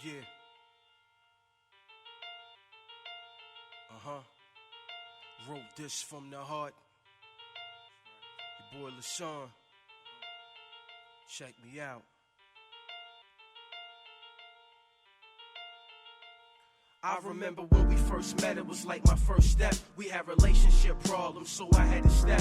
Yeah. Wrote this from the heart. Your boy LaShawn. Check me out. I remember when we first met, it was like my first step. We had relationship problems, so I had to step.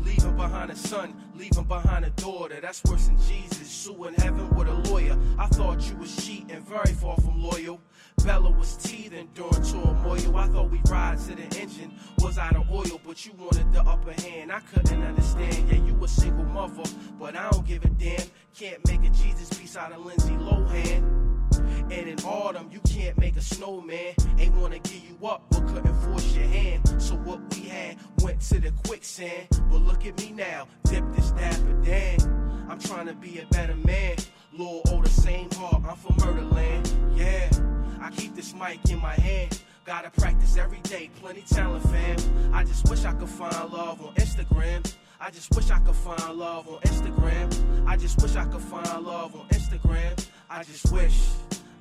Leaving behind a son, leaving behind a daughter. That's worse than Jesus, suing heaven with a lawyer. I thought you was cheating, very far from loyal. Bella was teething during turmoil. I thought we'd ride to the engine was out of oil, but you wanted the upper hand. I couldn't understand. Yeah, you a single mother, but I don't give a damn. Can't make a Jesus piece out of Lindsay Lohan. And in autumn, you can't make a snowman. Ain't wanna give you up, but couldn't force your hand. So what we had went to the quicksand. But look at me now, dipped this dapper Dan. I'm trying to be a better man. Lord, oh, the same heart, I'm from Murderland. Yeah, I keep this mic in my hand. Gotta practice every day, plenty talent, fam. I just wish I could find love on Instagram. I just wish I could find love on Instagram. I just wish I could find love on Instagram. I just wish.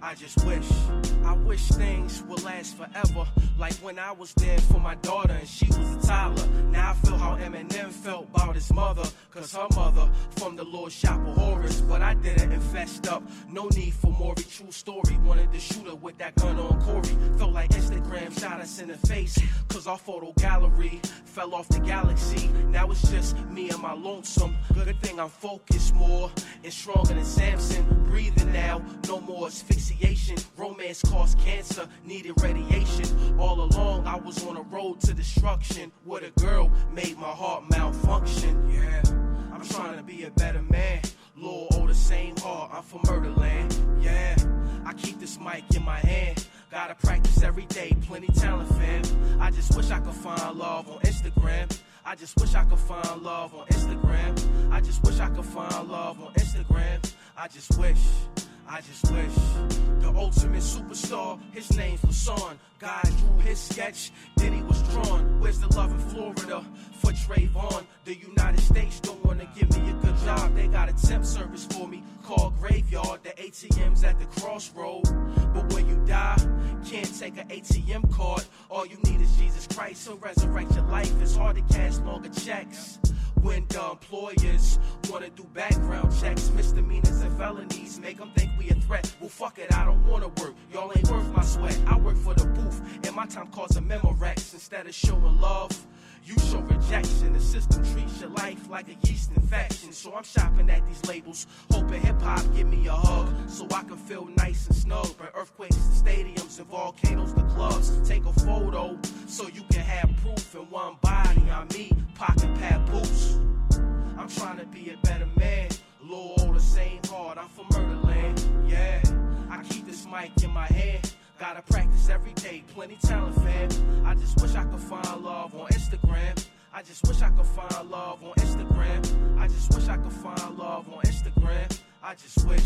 I wish things would last forever. Like when I was there for my daughter and she was a toddler. Now I feel how Eminem felt about his mother. Cause her mother from the Lord shop of horrors. But I didn't and fessed up. No need for more, true story. Wanted to shoot her with that gun on Corey. Felt like Instagram shot us in the face. Cause our photo gallery fell off the galaxy. Now it's just me and my lonesome. Good thing I'm focused more and stronger than Samson. Breathing now, no more asphyxiation. Romance caused cancer, needed radiation. All along I was on a road to destruction. What a girl made my heart malfunction. Yeah, I'm trying to be a better man. Lord, oh, the same heart, I'm from Murderland. Yeah, I keep this mic in my hand. Gotta practice every day, plenty talent, fam. I just wish I could find love on Instagram. I just wish I could find love on Instagram. I just wish I could find love on Instagram. I just wish. The ultimate superstar, his name's LaShawn. God drew his sketch, then he was drawn. Where's the love in Florida for Trayvon? The United States don't want to give me a good job. They got a temp service for me called Graveyard. The ATM's at the crossroad. But when you die, can't take an ATM card. All you need is Jesus Christ. He'll resurrect your life. It's hard to cash longer checks. When the employers wanna do background checks, misdemeanors and felonies, make them think we a threat. Well, fuck it, I don't wanna work. Y'all ain't worth my sweat. I work for the booth, and my time causes Memorex. Instead of showing love, you show rejection. The system treats your life like a yeast infection. So I'm shopping at these labels, hoping hip-hop give me a hug, so I can feel nice and snug. But earthquakes, the stadiums, and volcanoes, the clubs. Take a photo so you can have proof in one body. I'm me, pocket pad boots. I'm trying to be a better man. Lord, oh, the same heart, I'm from Murderland. Yeah, I keep this mic in my hand. Gotta practice every day, plenty talent, fam. I just wish I could find love on Instagram. I just wish I could find love on Instagram. I just wish I could find love on Instagram. I just wish.